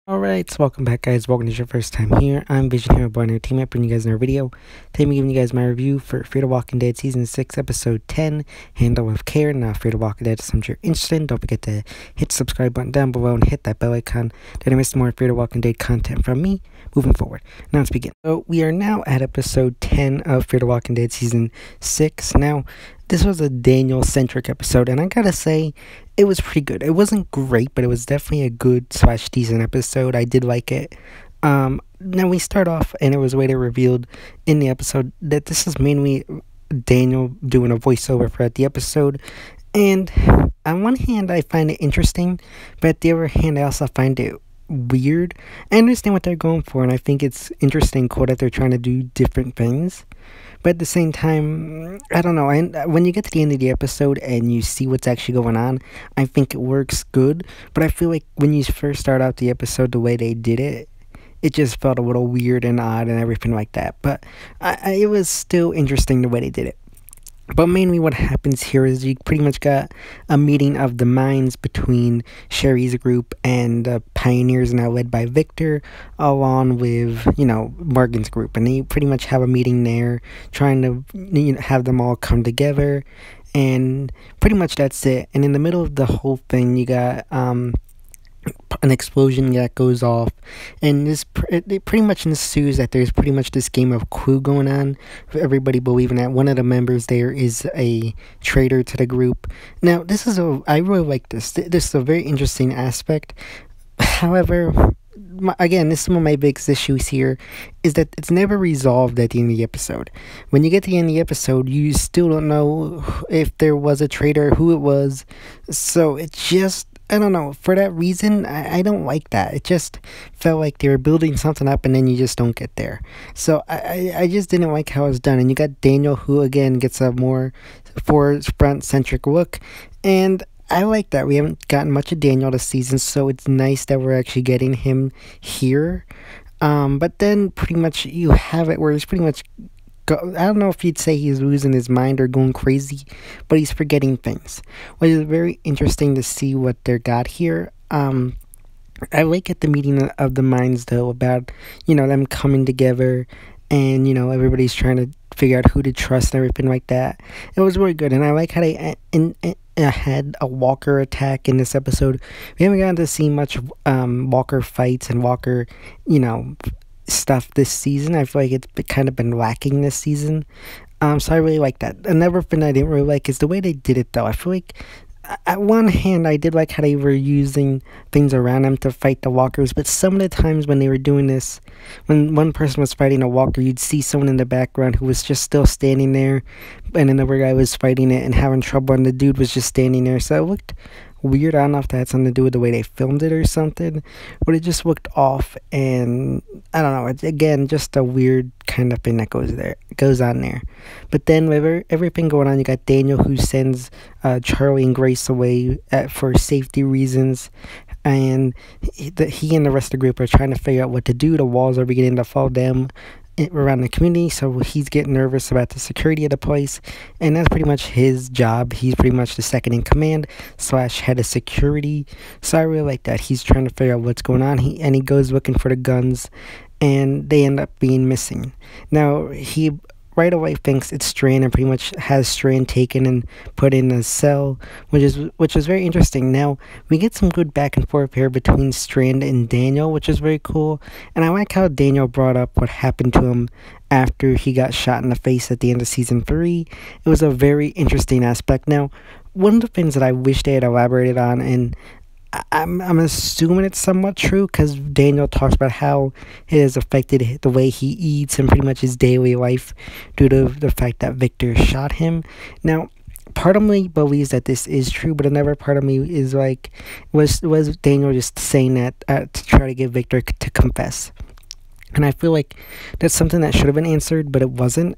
Alright, so welcome back, guys. Welcome to your first time here. I'm Vision Hero Boy, and teammate, bringing you guys another video. Today I'm giving you guys my review for Fear the Walking Dead Season 6, Episode 10, Handle with Care. Now, Fear the Walking Dead is something you're interested in. Don't forget to hit the subscribe button down below and hit that bell icon to miss more Fear the Walking Dead content from me moving forward. Now, let's begin. So, we are now at Episode 10 of Fear the Walking Dead Season 6. Now, this was a Daniel-centric episode, and I gotta say, it was pretty good. It wasn't great, but it was definitely a good/decent episode. I did like it. Now we start off, and it was later revealed in the episode that this is mainly Daniel doing a voiceover throughout the episode. And on one hand, I find it interesting, but at the other hand, I also find it weird. I understand what they're going for, and I think it's interesting, cool that they're trying to do different things. But at the same time, I don't know, when you get to the end of the episode and you see what's actually going on, I think it works good. But I feel like when you first start out the episode, the way they did it, it just felt a little weird and odd and everything like that. But it was still interesting the way they did it. But mainly what happens here is you pretty much got a meeting of the minds between Sherry's group and the Pioneers, now led by Victor, along with, Morgan's group. And they pretty much have a meeting there, trying to have them all come together. And pretty much that's it. And in the middle of the whole thing, you got an explosion that goes off, and it pretty much ensues that there's pretty much this game of Clue going on, everybody believing that one of the members there is a traitor to the group. Now, I really like this. This is a very interesting aspect. However, again, this is one of my biggest issues here, is that it's never resolved at the end of the episode. When you get to the end of the episode, you still don't know if there was a traitor, who it was. So it's just, I don't know, for that reason, I don't like that. It just felt like they were building something up and then you just don't get there. So I just didn't like how it was done. And you got Daniel, who again gets a more forefront-centric look. And I like that. We haven't gotten much of Daniel this season, so it's nice that we're actually getting him here. But then pretty much you have it where he's pretty much, I don't know if you'd say he's losing his mind or going crazy, but he's forgetting things, which is very interesting to see what they got here. I like at the meeting of the minds, though, about, them coming together and, everybody's trying to figure out who to trust and everything like that. It was really good, and I like how they had a Walker attack in this episode. We haven't gotten to see much Walker fights and Walker, stuff this season. I feel like it's kind of been lacking this season. So I really like that. Another thing I didn't really like is the way they did it, though. I feel like at one hand, I did like how they were using things around them to fight the walkers, but some of the times when they were doing this, when one person was fighting a walker, you'd see someone in the background who was just still standing there, and another guy was fighting it and having trouble, and the dude was just standing there. So it looked weird. I don't know if that had something to do with the way they filmed it or something, but it just looked off, and I don't know, it's again just a weird kind of thing that goes on there. But then with everything going on, you got Daniel, who sends Charlie and Grace away for safety reasons, and he and the rest of the group are trying to figure out what to do. The walls are beginning to fall down around the community, so he's getting nervous about the security of the place, and that's pretty much his job. He's pretty much the second in command / head of security, so I really like that. He's trying to figure out what's going on, and he goes looking for the guns, and they end up being missing. Now, he right away thinks it's Strand and pretty much has Strand taken and put in a cell, which is very interesting. Now, we get some good back and forth here between Strand and Daniel, which is very cool. And I like how Daniel brought up what happened to him after he got shot in the face at the end of Season 3. It was a very interesting aspect. Now, one of the things that I wish they had elaborated on, and I'm assuming it's somewhat true, because Daniel talks about how it has affected the way he eats and pretty much his daily life due to the fact that Victor shot him. Now, part of me believes that this is true, but another part of me is like, was Daniel just saying that to try to get Victor to confess? And I feel like that's something that should have been answered, but it wasn't.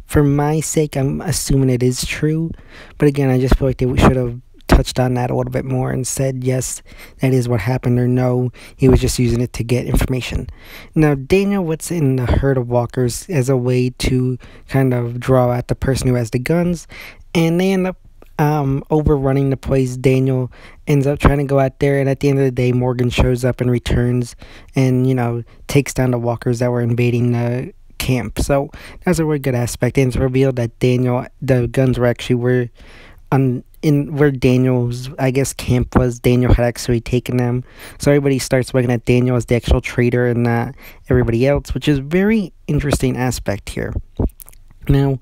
For my sake, I'm assuming it is true, but again, I just feel like they should have touched on that a little bit more and said, yes, that is what happened, or no, he was just using it to get information. Now, Daniel was in the herd of walkers as a way to kind of draw out the person who has the guns, and they end up overrunning the place. Daniel ends up trying to go out there, and at the end of the day, Morgan shows up and returns and, takes down the walkers that were invading the camp. So that's a really good aspect. And it's revealed that the guns were actually in where Daniel's, I guess, camp was. Daniel had actually taken them. So everybody starts looking at Daniel as the actual traitor and not everybody else, which is very interesting aspect here. Now,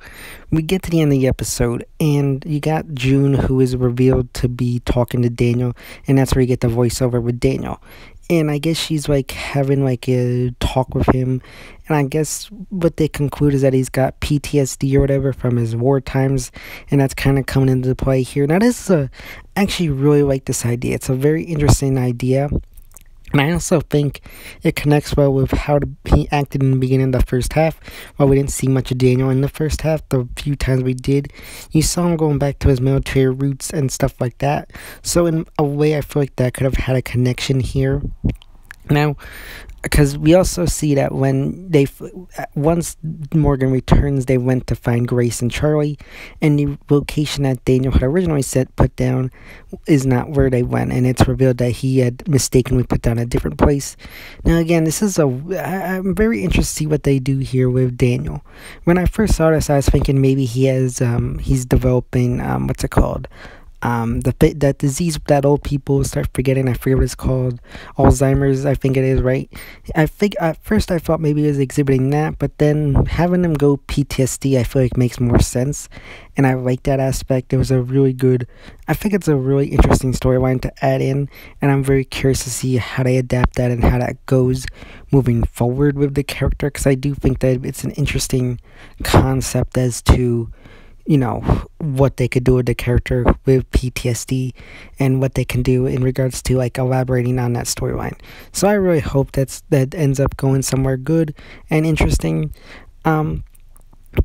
we get to the end of the episode, and you got June, who is revealed to be talking to Daniel, and that's where you get the voiceover with Daniel. And I guess she's, having, a talk with him, and I guess what they conclude is that he's got PTSD or whatever from his war times, and that's kind of coming into play here. Now, this is actually really like this idea. It's a very interesting idea. And I also think it connects well with how he acted in the beginning of the first half. While we didn't see much of Daniel in the first half, the few times we did, you saw him going back to his military roots and stuff like that. So in a way, I feel like that could have had a connection here. Now, because we also see that when once Morgan returns, they went to find Grace and Charlie, and the location that Daniel had originally put down is not where they went, and it's revealed that he had mistakenly put down a different place. Now, again, I'm very interested to see what they do here with Daniel. When I first saw this, I was thinking maybe he's developing, what's it called? That disease that old people start forgetting. I forget what it's called. Alzheimer's, I think it is, right? I think at first I thought maybe he was exhibiting that, but then having him go PTSD, I feel like makes more sense, and I like that aspect. It was a really good. I think it's a really interesting storyline to add in, and I'm very curious to see how they adapt that and how that goes moving forward with the character, because I do think that it's an interesting concept as to what they could do with the character with PTSD and what they can do in regards to elaborating on that storyline. So I really hope that ends up going somewhere good and interesting. But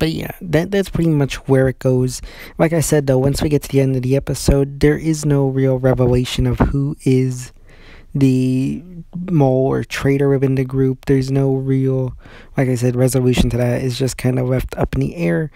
yeah, that's pretty much where it goes. Like I said, though, once we get to the end of the episode, there is no real revelation of who is the mole or traitor within the group. There's no real, like I said, resolution to that. It's just kind of left up in the air.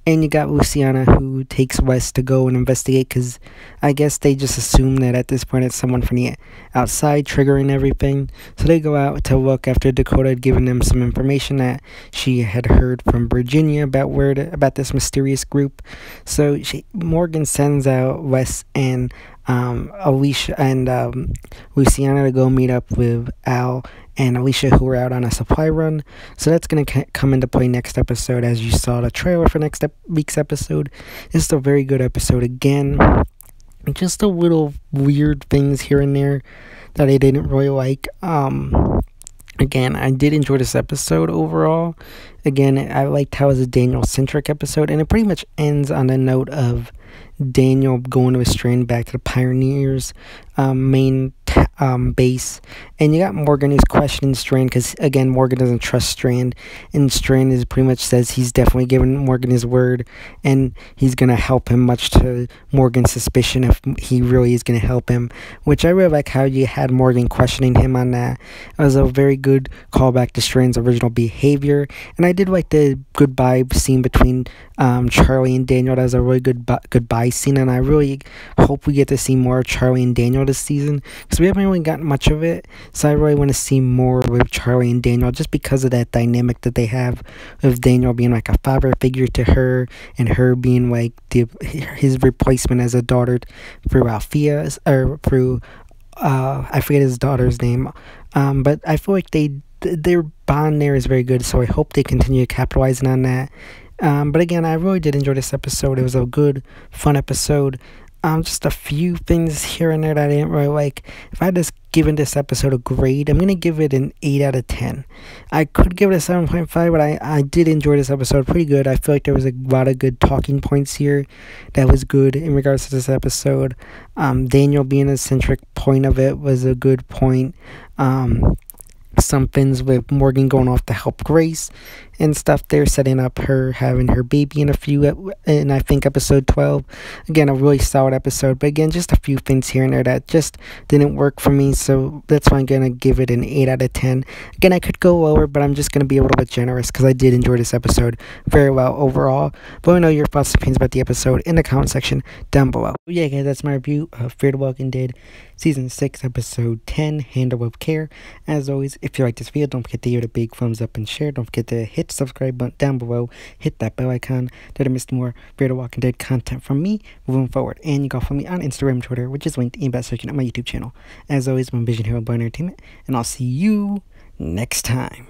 And you got Luciana, who takes Wes to go and investigate, because I guess they just assume that at this point it's someone from the outside triggering everything. So they go out to look after Dakota had given them some information that she had heard from Virginia about this mysterious group. So Morgan sends out Wes and Alicia and Luciana to go meet up with Al and Alicia, who are out on a supply run. So that's going to come into play next episode, as you saw the trailer for next week's episode. It's a very good episode again. Just a little weird things here and there that I didn't really like. Again, I did enjoy this episode overall. Again, I liked how it was a Daniel-centric episode, and it pretty much ends on the note of Daniel going to his strand back to the Pioneers main base, and you got Morgan who's questioning Strand, because again, Morgan doesn't trust Strand, and Strand is pretty much says he's definitely given Morgan his word, and he's gonna help him, much to Morgan's suspicion if he really is gonna help him, which I really like how you had Morgan questioning him on that. It was a very good callback to Strand's original behavior, and I did like the goodbye scene between Charlie and Daniel. That was a really good goodbye scene, and I really hope we get to see more of Charlie and Daniel this season, because we haven't really gotten much of it. So I really want to see more with Charlie and Daniel, just because of that dynamic that they have, of Daniel being like a father figure to her, and her being like his replacement as a daughter through Althea, or through I forget his daughter's name, but I feel like their bond there is very good, so I hope they continue capitalizing on that. But again, I really did enjoy this episode. It was a good, fun episode. Just a few things here and there that I didn't really like. If I had just given this episode a grade, I'm going to give it an 8 out of 10. I could give it a 7.5, but I did enjoy this episode pretty good. I feel like there was a lot of good talking points here that was good in regards to this episode. Daniel being a centric point of it was a good point. some things with Morgan going off to help Grace and stuff. They're setting up her having her baby in I think episode 12. Again, a really solid episode, but again, just a few things here and there that just didn't work for me, so that's why I'm gonna give it an 8 out of 10. Again, I could go lower, but I'm just gonna be a little bit generous because I did enjoy this episode very well overall. But let me know your thoughts and opinions about the episode in the comment section down below. Yeah, guys, that's my review of Fear the Walking Dead Season 6, Episode 10, Handle with Care. As always, if you like this video, don't forget to give it a big thumbs up and share. Don't forget to hit the subscribe button down below. Hit that bell icon to miss more Fear the Walking Dead content from me moving forward. And you can follow me on Instagram and Twitter, which is linked in by searching at my YouTube channel. As always, I'm Vision Hero Boy Entertainment, and I'll see you next time.